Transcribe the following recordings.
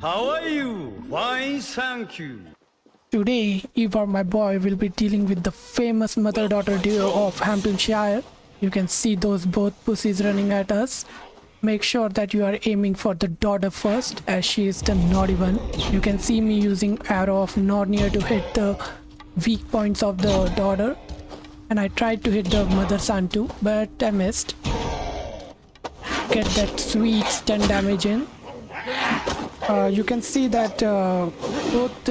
How are you? Fine, thank you. Today, Eva, my boy, will be dealing with the famous mother-daughter duo of Hamptonshire. You can see those both pussies running at us. Make sure that you are aiming for the daughter first, as she is the naughty one. You can see me using arrow of Nornir to hit the weak points of the daughter. And I tried to hit the mother son too, but I missed. Get that sweet stun damage in. You can see that both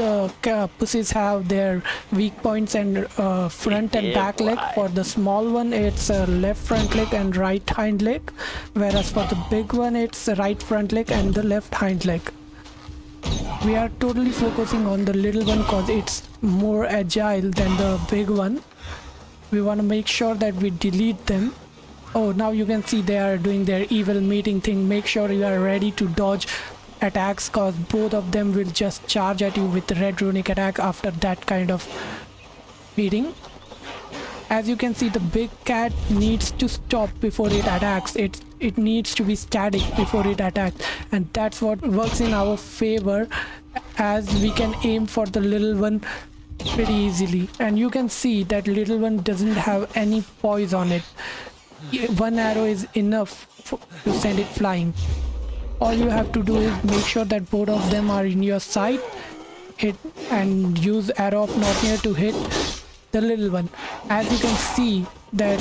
pussies have their weak points and front and back leg. For the small one it's left front leg and right hind leg, whereas for the big one it's right front leg and the left hind leg. We are totally focusing on the little one because it's more agile than the big one. We want to make sure that we delete them. Oh, now you can see they are doing their evil meeting thing. Make sure you are ready to dodge attacks, cause both of them will just charge at you with the red runic attack after that kind of beating. As you can see, the big cat needs to stop before it attacks. It needs to be static before it attacks, and that's what works in our favor, as we can aim for the little one pretty easily. And you can see that little one doesn't have any poise on it. One arrow is enough to send it flying. All you have to do is make sure that both of them are in your sight, hit and use arrow of Nornir to hit the little one. As you can see that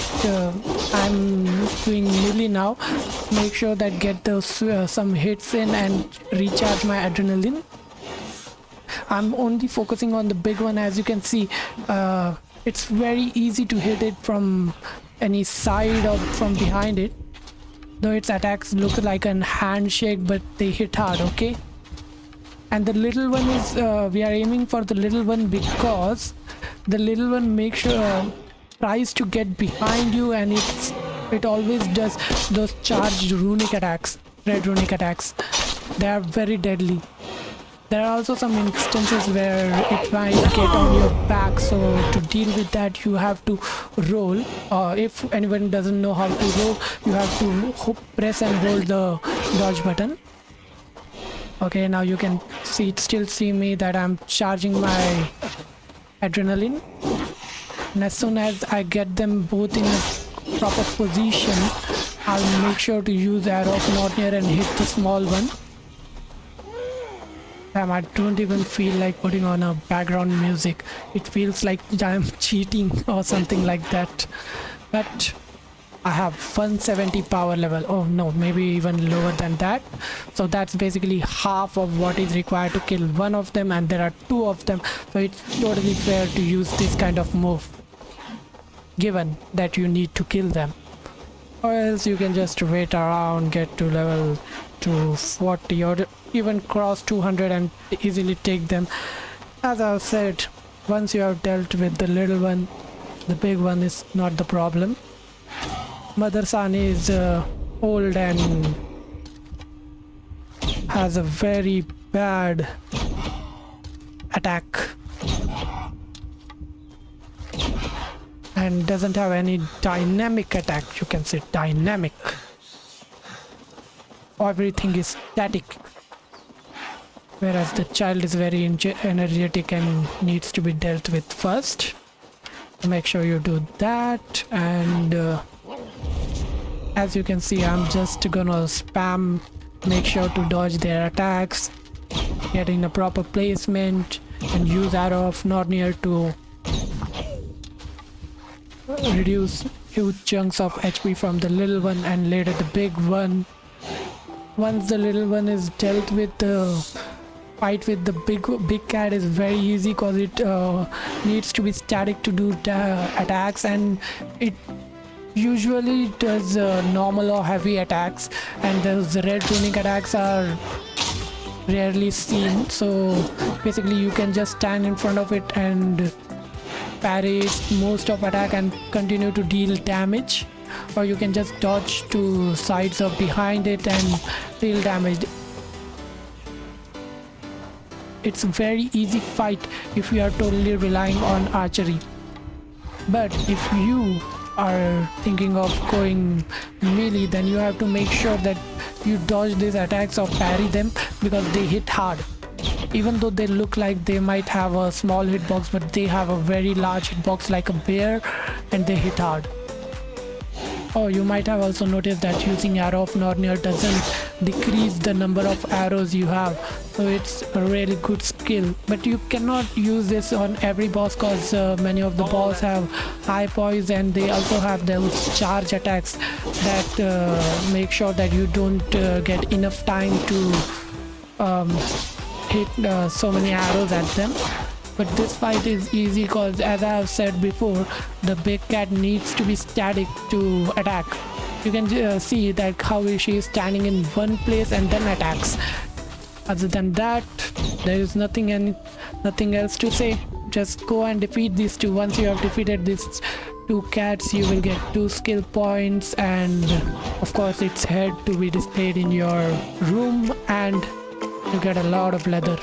I'm doing melee now. Make sure that get those some hits in and recharge my adrenaline. I'm only focusing on the big one. As you can see, it's very easy to hit it from any side or from behind it. Though its attacks look like a handshake, but they hit hard, okay? And the little one is, we are aiming for the little one because the little one makes sure, tries to get behind you, and it always does those charged runic attacks, red runic attacks. They are very deadly. There are also some instances where it might get on your back, so to deal with that you have to roll. If anyone doesn't know how to roll, you have to press and hold the dodge button. Okay, now you can still see me that I'm charging my adrenaline. And as soon as I get them both in a proper position, I'll make sure to use arrow of Nornir and hit the small one. Damn, I don't even feel like putting on a background music. It feels like I'm cheating or something like that. But I have 170 power level. Oh no, maybe even lower than that. So that's basically half of what is required to kill one of them, and there are two of them. So it's totally fair to use this kind of move, given that you need to kill them. Or else you can just wait around, get to level 240 or even cross 200 and easily take them. As I've said, once you have dealt with the little one, the big one is not the problem. Mother San is old and has a very bad attack and doesn't have any dynamic attack. You can say dynamic. Everything is static, whereas the child is very energetic and needs to be dealt with first. Make sure you do that. And as you can see, I'm just gonna spam, make sure to dodge their attacks, get in a proper placement, and use arrow of Nornir to reduce huge chunks of HP from the little one and later the big one. Once the little one is dealt with, the fight with the big cat is very easy because it needs to be static to do attacks, and it usually does normal or heavy attacks, and those red runic attacks are rarely seen. So basically you can just stand in front of it and parry most of attack and continue to deal damage, or you can just dodge to sides or behind it and deal damage. It's a very easy fight if you are totally relying on archery. But if you are thinking of going melee, then you have to make sure that you dodge these attacks or parry them because they hit hard. Even though they look like they might have a small hitbox, but they have a very large hitbox like a bear, and they hit hard. Oh, you might have also noticed that using Arrow of Nornir doesn't decrease the number of arrows you have, so it's a really good skill. But you cannot use this on every boss because many of the boss have high poise, and they also have those charge attacks that make sure that you don't get enough time to hit so many arrows at them. But this fight is easy because, as I have said before, the big cat needs to be static to attack. You can see that how she is standing in one place and then attacks. Other than that, there is nothing else to say. Just go and defeat these two. Once you have defeated these two cats, you will get 2 skill points, and of course its head to be displayed in your room, and you get a lot of leather.